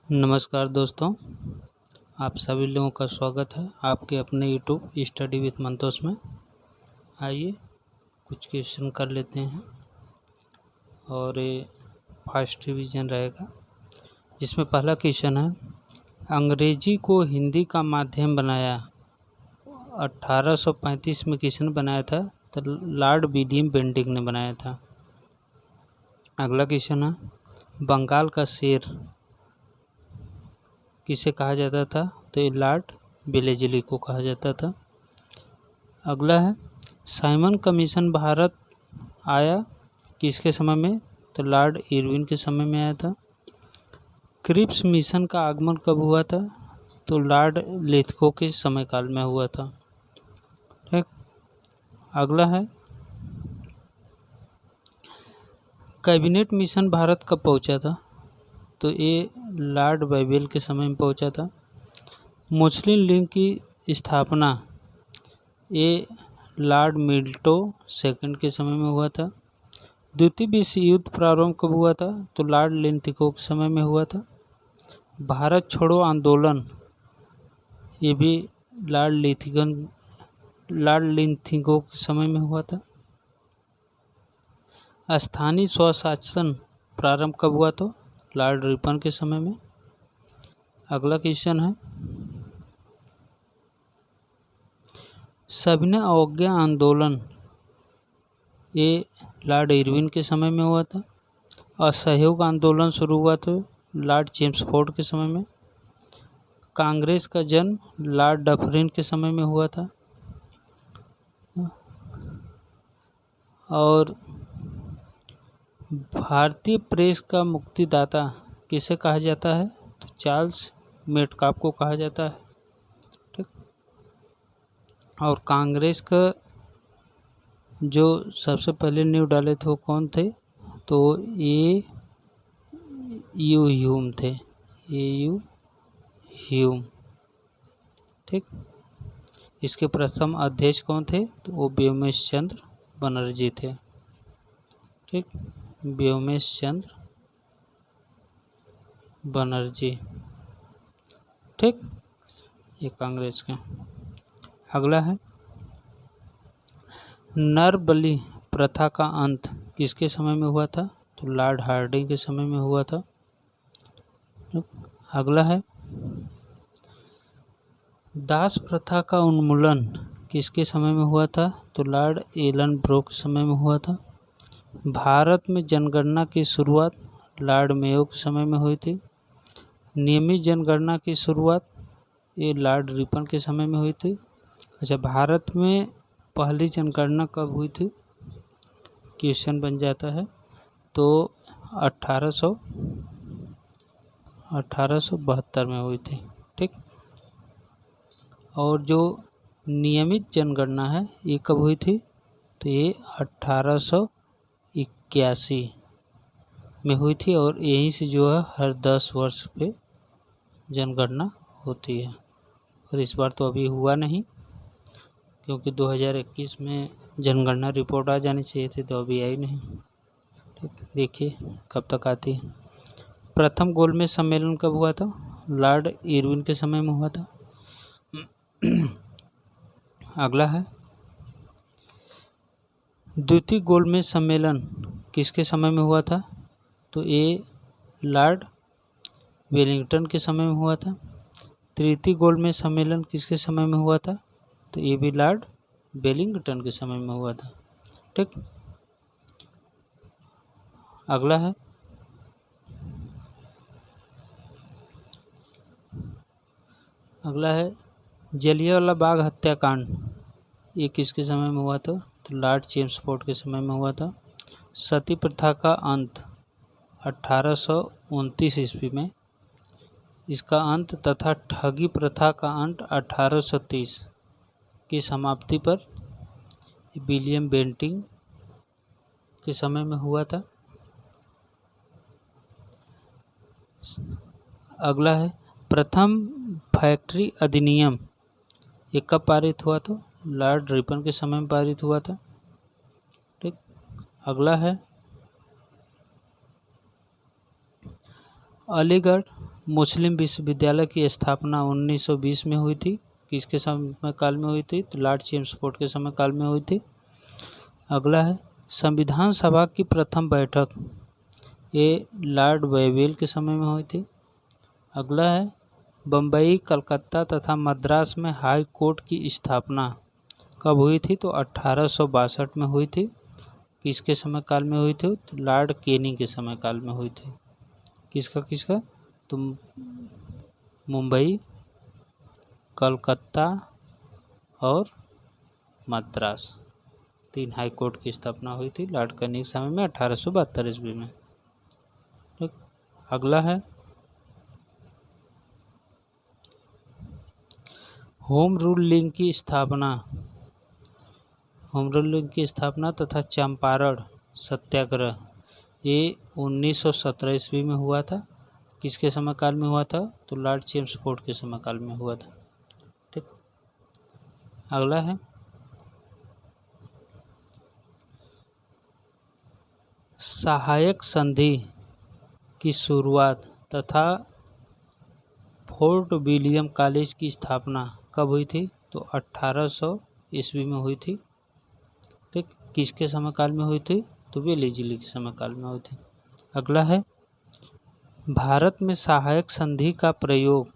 नमस्कार दोस्तों, आप सभी लोगों का स्वागत है आपके अपने यूट्यूब स्टडी विथ मंतोष में। आइए कुछ क्वेश्चन कर लेते हैं और ये फर्स्ट रिवीजन रहेगा, जिसमें पहला क्वेश्चन है, अंग्रेजी को हिंदी का माध्यम बनाया 1835 में किसने बनाया था? तो लॉर्ड विलियम बेंटिक ने बनाया था। अगला क्वेश्चन है, बंगाल का शेर किसे कहा जाता था? तो ये लॉर्ड वेलेज़ली को कहा जाता था। अगला है, साइमन कमीशन भारत आया किसके समय में? तो लॉर्ड इरविन के समय में आया था। क्रिप्स मिशन का आगमन कब हुआ था? तो लॉर्ड लिथगो के समय काल में हुआ था। ठीक। अगला है, कैबिनेट मिशन भारत कब पहुंचा था? तो ये लॉर्ड बैबल के समय में पहुंचा था। मुस्लिम लीग की स्थापना ये लॉर्ड मिल्टो सेकंड के समय में हुआ था। द्वितीय विश्व युद्ध प्रारंभ कब हुआ था? तो लॉर्ड लिंथिगो के समय में हुआ था। भारत छोड़ो आंदोलन ये भी लॉर्ड लिंथिगो के समय में हुआ था। स्थानीय स्वशासन प्रारंभ कब हुआ? तो लॉर्ड रिपन के समय में। अगला क्वेश्चन है, सविनय अवज्ञा आंदोलन ये लॉर्ड इरविन के समय में हुआ था। असहयोग आंदोलन शुरू हुआ था लॉर्ड चेम्सफोर्ड के समय में। कांग्रेस का जन्म लॉर्ड डफरिन के समय में हुआ था। और भारतीय प्रेस का मुक्तिदाता किसे कहा जाता है? तो चार्ल्स मेटकाफ को कहा जाता है। ठीक। और कांग्रेस का जो सबसे पहले नींव डाले थे वो कौन थे? तो ए यू ह्यूम थे। ए यू ह्यूम। ठीक। इसके प्रथम अध्यक्ष कौन थे? तो वो व्योमेश चंद्र बनर्जी थे। ठीक। व्योमेश चंद्र बनर्जी। ठीक, ये कांग्रेस के। अगला है, नर बलि प्रथा का अंत किसके समय में हुआ था? तो लॉर्ड हार्डिंग के समय में हुआ था। अगला है, दास प्रथा का उन्मूलन किसके समय में हुआ था? तो लॉर्ड एलन ब्रो के समय में हुआ था। भारत में जनगणना की शुरुआत लॉर्ड मेयो के समय में हुई थी। नियमित जनगणना की शुरुआत ये लॉर्ड रिपन के समय में हुई थी। अच्छा, भारत में पहली जनगणना कब हुई थी? क्वेश्चन बन जाता है। तो 1872 में हुई थी। ठीक। और जो नियमित जनगणना है ये कब हुई थी? तो ये 1881 में हुई थी। और यहीं से जो है हर 10 वर्ष पे जनगणना होती है। और इस बार तो अभी हुआ नहीं, क्योंकि 2021 में जनगणना रिपोर्ट आ जानी चाहिए थी, तो अभी आई नहीं। ठीक, देखिए कब तक आती है। प्रथम गोलमेज सम्मेलन कब हुआ था? लॉर्ड इरविन के समय में हुआ था। अगला है, द्वितीय गोलमेज सम्मेलन किसके समय में हुआ था? तो ये लॉर्ड वेलिंगटन के समय में हुआ था। तृतीय गोलमेज सम्मेलन किसके समय में हुआ था? तो ये भी लॉर्ड वेलिंगटन के समय में हुआ था। ठीक। अगला है, जलियांवाला बाग हत्याकांड ये किसके समय में हुआ था? तो लॉर्ड चेम्सफोर्ड के समय में हुआ था। सती प्रथा का अंत 1829 ईस्वी में, इसका अंत तथा ठगी प्रथा का अंत 1830 की समाप्ति पर विलियम बेंटिक के समय में हुआ था। अगला है, प्रथम फैक्ट्री अधिनियम ये कब पारित हुआ? तो लॉर्ड रिपन के समय में पारित हुआ था। ठीक। अगला है, अलीगढ़ मुस्लिम विश्वविद्यालय की स्थापना 1920 में हुई थी। किसके समय काल में हुई थी? तो लॉर्ड चेम्सफोर्ड के समय काल में हुई थी। अगला है संविधान सभा की प्रथम बैठक, ये लॉर्ड वेवेल के समय में हुई थी। अगला है बम्बई, कलकत्ता तथा मद्रास में हाई कोर्ट की स्थापना कब हुई थी? तो 1862 में हुई थी। किसके समय काल में हुई थी? तो लॉर्ड केनी के समय काल में हुई थी। किसका? तो मुंबई, कलकत्ता और मद्रास, 3 हाई कोर्ट की स्थापना हुई थी लॉर्ड केनी के समय में 1872 ईस्वी में। ठीक। अगला है होम रूल लीग की स्थापना, होम रूल लीग की स्थापना तथा चंपारण सत्याग्रह, ये 1917 ईस्वी में हुआ था। किसके समय काल में हुआ था? तो लॉर्ड चेम्सफोर्ड के समय काल में हुआ था। ठीक। अगला है सहायक संधि की शुरुआत तथा फोर्ट विलियम कॉलेज की स्थापना कब हुई थी? तो 1800 ईस्वी में हुई थी। ठीक। किसके समय काल में हुई थी? तो वेलेस्ली के समय काल में हुई थी। अगला है भारत में सहायक संधि का प्रयोग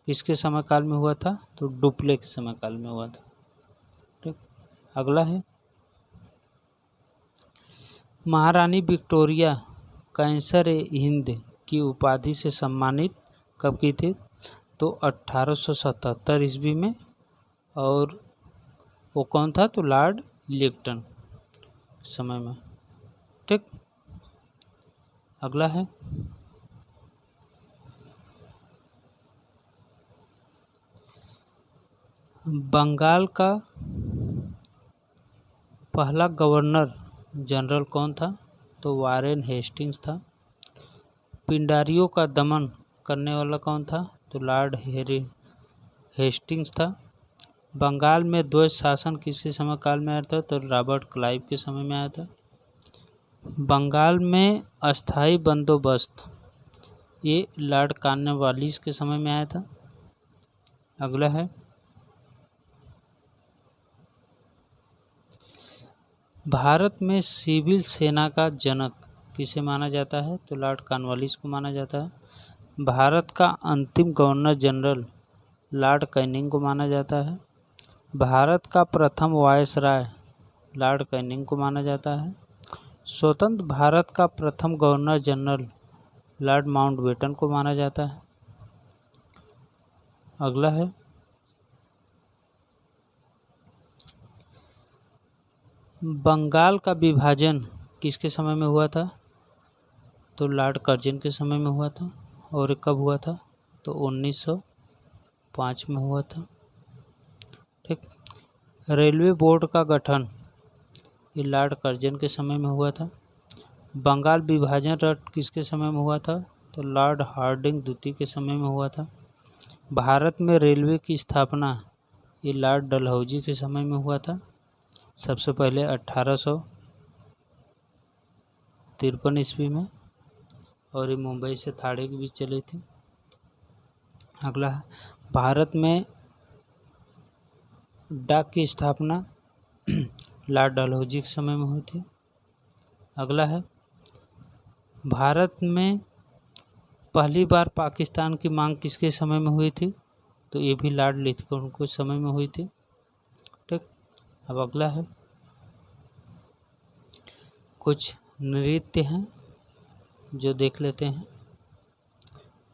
किसके समय काल में हुआ था? तो डुप्ले के समय काल में हुआ था। ठीक। अगला है महारानी विक्टोरिया कैंसर ए हिंद की उपाधि से सम्मानित कब की थी? तो 1877 ईस्वी में। और वो कौन था? तो लॉर्ड लिप्टन समय में। ठीक। अगला है बंगाल का पहला गवर्नर जनरल कौन था? तो वारेन हेस्टिंग्स था। पिंडारियों का दमन करने वाला कौन था? तो लॉर्ड हेस्टिंग्स था। बंगाल में द्वैत शासन किसके समय काल में आया था? तो रॉबर्ट क्लाइव के समय में आया था। बंगाल में अस्थाई बंदोबस्त, ये लॉर्ड कॉर्नवालिस के समय में आया था। अगला है भारत में सिविल सेना का जनक किसे माना जाता है? तो लॉर्ड कॉर्नवालिस को माना जाता है। भारत का अंतिम गवर्नर जनरल लॉर्ड कैनिंग को माना जाता है। भारत का प्रथम वायसराय लॉर्ड कैनिंग को माना जाता है। स्वतंत्र भारत का प्रथम गवर्नर जनरल लॉर्ड माउंटबेटन को माना जाता है। अगला है बंगाल का विभाजन किसके समय में हुआ था? तो लॉर्ड कर्जन के समय में हुआ था। और कब हुआ था? तो 1905 में हुआ था। ठीक। रेलवे बोर्ड का गठन ये लॉर्ड कर्जन के समय में हुआ था। बंगाल विभाजन रद्द किसके समय में हुआ था? तो लॉर्ड हार्डिंग द्वितीय के समय में हुआ था। भारत में रेलवे की स्थापना ये लॉर्ड डलहौजी के समय में हुआ था। सबसे पहले 1853 ईस्वी में, और ये मुंबई से थाड़े के बीच चली थी। अगला है भारत में डाक की स्थापना लॉर्ड डलहौजी के समय में हुई थी। अगला है भारत में पहली बार पाकिस्तान की मांग किसके समय में हुई थी? तो ये भी लॉर्ड लिथगोन के समय में हुई थी। ठीक। अब अगला है कुछ नृत्य हैं जो देख लेते हैं,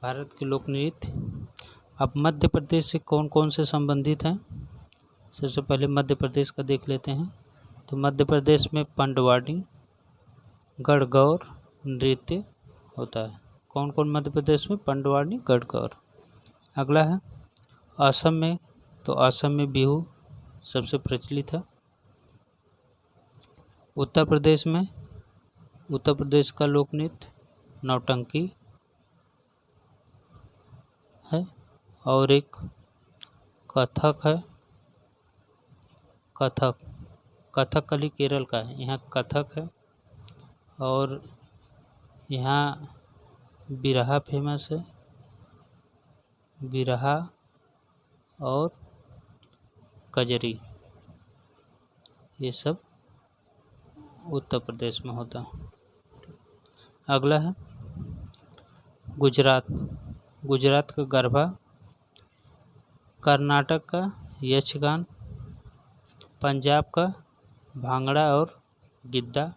भारत के लोक नृत्य। अब मध्य प्रदेश से कौन कौन से संबंधित हैं? सबसे पहले मध्य प्रदेश का देख लेते हैं। तो मध्य प्रदेश में पंडवानी, गढ़गौर नृत्य होता है। कौन कौन मध्य प्रदेश में? पंडवानी, गढ़गौर। अगला है असम में, तो असम में बिहू सबसे प्रचलित है। उत्तर प्रदेश में, उत्तर प्रदेश का लोक नृत्य नौटंकी है। और एक कथक है, कथकली केरल का है, यहाँ कथक है। और यहाँ बिरहा फेमस है। बिरहा और कजरी, ये सब उत्तर प्रदेश में होता है। अगला है गुजरात। गुजरात का गरबा, कर्नाटक का यक्षगान, पंजाब का भांगड़ा और गिद्दा।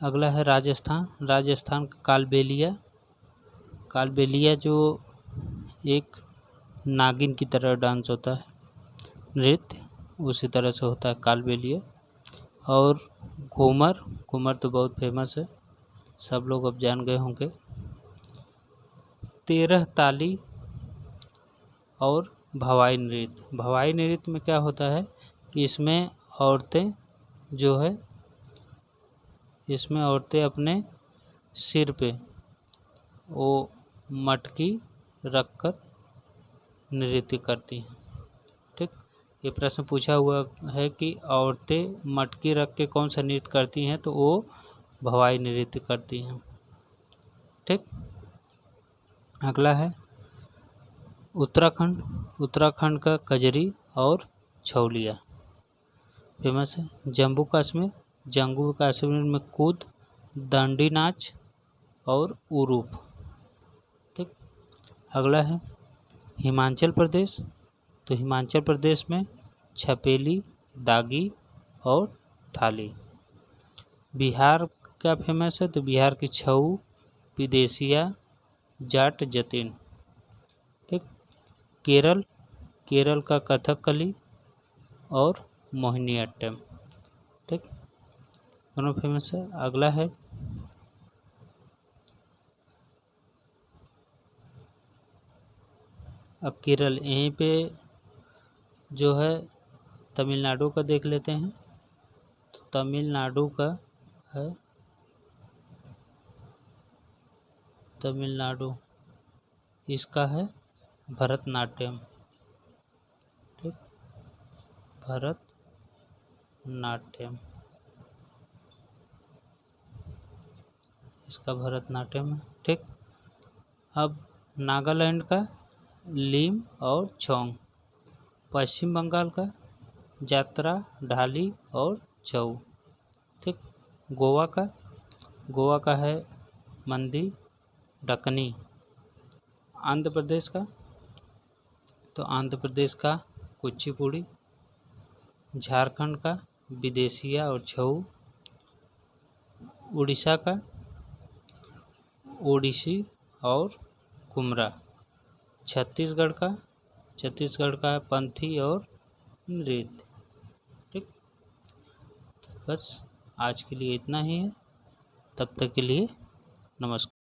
अगला है राजस्थान। राजस्थान का कालबेलिया। कालबेलिया जो एक नागिन की तरह डांस होता है, नृत्य उसी तरह से होता है कालबेलिया। और घूमर। घूमर तो बहुत फेमस है, सब लोग अब जान गए होंगे। 13 ताली और भवाई नृत्य। भवाई नृत्य में क्या होता है कि इसमें औरतें जो है, इसमें औरतें अपने सिर पे वो मटकी रखकर नृत्य करती हैं। ठीक, ये प्रश्न पूछा हुआ है कि औरतें मटकी रख के कौन सा नृत्य करती हैं, तो वो भवाई नृत्य करती हैं। ठीक, अगला है उत्तराखंड। उत्तराखंड का कजरी और छौलिया फेमस है। जम्मू कश्मीर। जम्मू कश्मीर में कूद, दांडी नाच और उरूप। ठीक, अगला है हिमाचल प्रदेश। तो हिमाचल प्रदेश में छपेली, दागी और थाली। बिहार क्या फेमस है, तो बिहार की छऊ, विदेशिया, जाट, जतिन। ठीक, केरल। केरल का कथकली और मोहिनीअट्टम। ठीक, दोनों फेमस है। अगला है अब केरल, यहीं पे जो है तमिलनाडु का देख लेते हैं। तो तमिलनाडु का है, तमिलनाडु इसका है भरतनाट्यम। ठीक, भरतनाट्यम इसका भरतनाट्यम है। ठीक, अब नागालैंड का लीम और छोंग। पश्चिम बंगाल का जात्रा, ढाली और छऊ। ठीक, गोवा का है मंदी, डकनी। आंध्र प्रदेश का, तो आंध्र प्रदेश का कुचिपुड़ी। झारखंड का विदेशिया और छऊ। उड़ीसा का ओडिसी और कुमरा। छत्तीसगढ़ का है पंथी और नृत्य। ठीक, बस आज के लिए इतना ही है। तब तक के लिए नमस्कार।